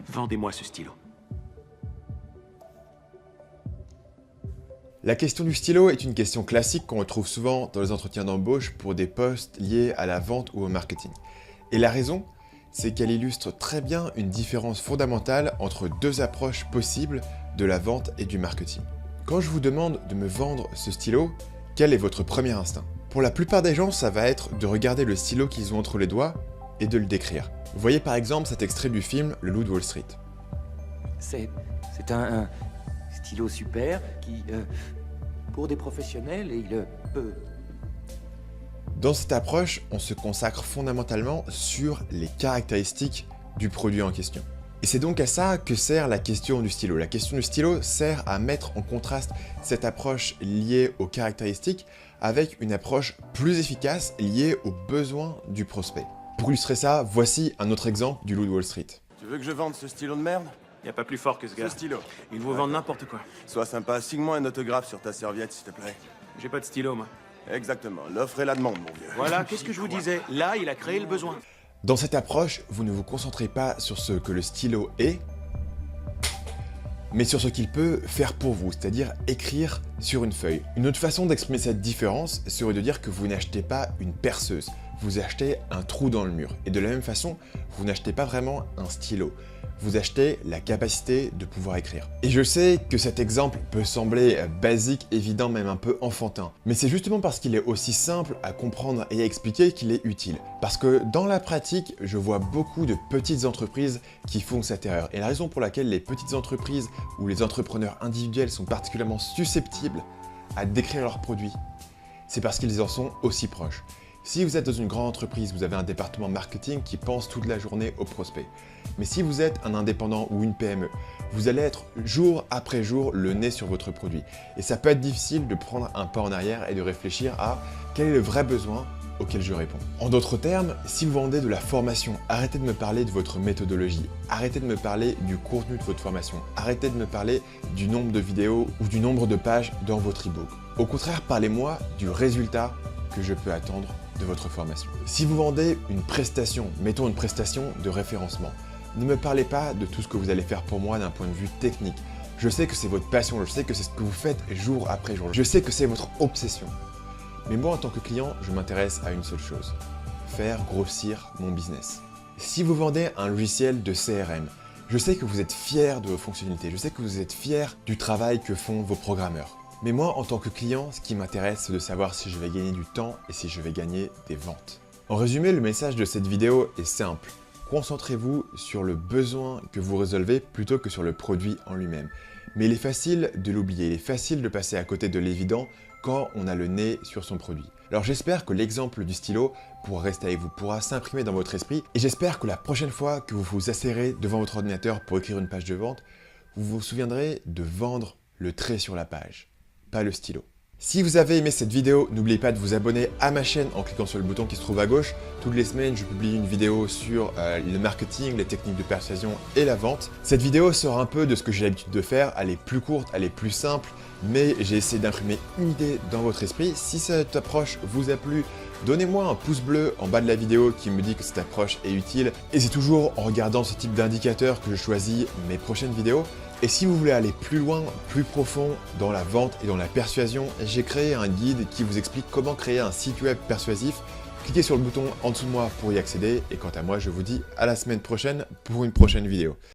Vendez-moi ce stylo. La question du stylo est une question classique qu'on retrouve souvent dans les entretiens d'embauche pour des postes liés à la vente ou au marketing. Et la raison, c'est qu'elle illustre très bien une différence fondamentale entre deux approches possibles de la vente et du marketing. Quand je vous demande de me vendre ce stylo, quel est votre premier instinct? Pour la plupart des gens, ça va être de regarder le stylo qu'ils ont entre les doigts et de le décrire. Vous voyez par exemple cet extrait du film Le Loup de Wall Street. C'est un stylo super qui, pour des professionnels, et il peut... Dans cette approche, on se consacre fondamentalement sur les caractéristiques du produit en question. Et c'est donc à ça que sert la question du stylo. La question du stylo sert à mettre en contraste cette approche liée aux caractéristiques avec une approche plus efficace liée aux besoins du prospect. Pour illustrer ça, voici un autre exemple du Loup de Wall Street. Tu veux que je vende ce stylo de merde? Y a pas plus fort que ce gars. Ce stylo. Il vous vend n'importe quoi. Sois sympa, signe-moi un autographe sur ta serviette, s'il te plaît. J'ai pas de stylo, moi. Exactement, l'offre et la demande, mon vieux. Voilà, qu'est-ce que je vous disais? Là, il a créé le besoin. Dans cette approche, vous ne vous concentrez pas sur ce que le stylo est, mais sur ce qu'il peut faire pour vous, c'est-à-dire écrire sur une feuille. Une autre façon d'exprimer cette différence serait de dire que vous n'achetez pas une perceuse, vous achetez un trou dans le mur. Et de la même façon, vous n'achetez pas vraiment un stylo, vous achetez la capacité de pouvoir écrire. Et je sais que cet exemple peut sembler basique, évident, même un peu enfantin. Mais c'est justement parce qu'il est aussi simple à comprendre et à expliquer qu'il est utile. Parce que dans la pratique, je vois beaucoup de petites entreprises qui font cette erreur. Et la raison pour laquelle les petites entreprises ou les entrepreneurs individuels sont particulièrement susceptibles à décrire leurs produits, c'est parce qu'ils en sont aussi proches. Si vous êtes dans une grande entreprise, vous avez un département marketing qui pense toute la journée aux prospects. Mais si vous êtes un indépendant ou une PME, vous allez être jour après jour le nez sur votre produit. Et ça peut être difficile de prendre un pas en arrière et de réfléchir à quel est le vrai besoin auquel je réponds. En d'autres termes, si vous vendez de la formation, arrêtez de me parler de votre méthodologie, arrêtez de me parler du contenu de votre formation, arrêtez de me parler du nombre de vidéos ou du nombre de pages dans votre e-book. Au contraire, parlez-moi du résultat que je peux attendre de votre formation. Si vous vendez une prestation, mettons une prestation de référencement, ne me parlez pas de tout ce que vous allez faire pour moi d'un point de vue technique. Je sais que c'est votre passion, je sais que c'est ce que vous faites jour après jour, je sais que c'est votre obsession. Mais moi, en tant que client, je m'intéresse à une seule chose, faire grossir mon business. Si vous vendez un logiciel de CRM, je sais que vous êtes fier de vos fonctionnalités, je sais que vous êtes fier du travail que font vos programmeurs. Mais moi, en tant que client, ce qui m'intéresse, c'est de savoir si je vais gagner du temps et si je vais gagner des ventes. En résumé, le message de cette vidéo est simple. Concentrez-vous sur le besoin que vous résolvez plutôt que sur le produit en lui-même. Mais il est facile de l'oublier, il est facile de passer à côté de l'évident quand on a le nez sur son produit. Alors j'espère que l'exemple du stylo pourra rester avec vous, pourra s'imprimer dans votre esprit et j'espère que la prochaine fois que vous vous asserrez devant votre ordinateur pour écrire une page de vente, vous vous souviendrez de vendre le trait sur la page, pas le stylo. Si vous avez aimé cette vidéo, n'oubliez pas de vous abonner à ma chaîne en cliquant sur le bouton qui se trouve à gauche. Toutes les semaines, je publie une vidéo sur le marketing, les techniques de persuasion et la vente. Cette vidéo sort un peu de ce que j'ai l'habitude de faire, elle est plus courte, elle est plus simple, mais j'ai essayé d'imprimer une idée dans votre esprit. Si cette approche vous a plu, donnez-moi un pouce bleu en bas de la vidéo qui me dit que cette approche est utile. Et c'est toujours en regardant ce type d'indicateur que je choisis mes prochaines vidéos. Et si vous voulez aller plus loin, plus profond dans la vente et dans la persuasion, j'ai créé un guide qui vous explique comment créer un site web persuasif. Cliquez sur le bouton en dessous de moi pour y accéder. Et quant à moi, je vous dis à la semaine prochaine pour une prochaine vidéo.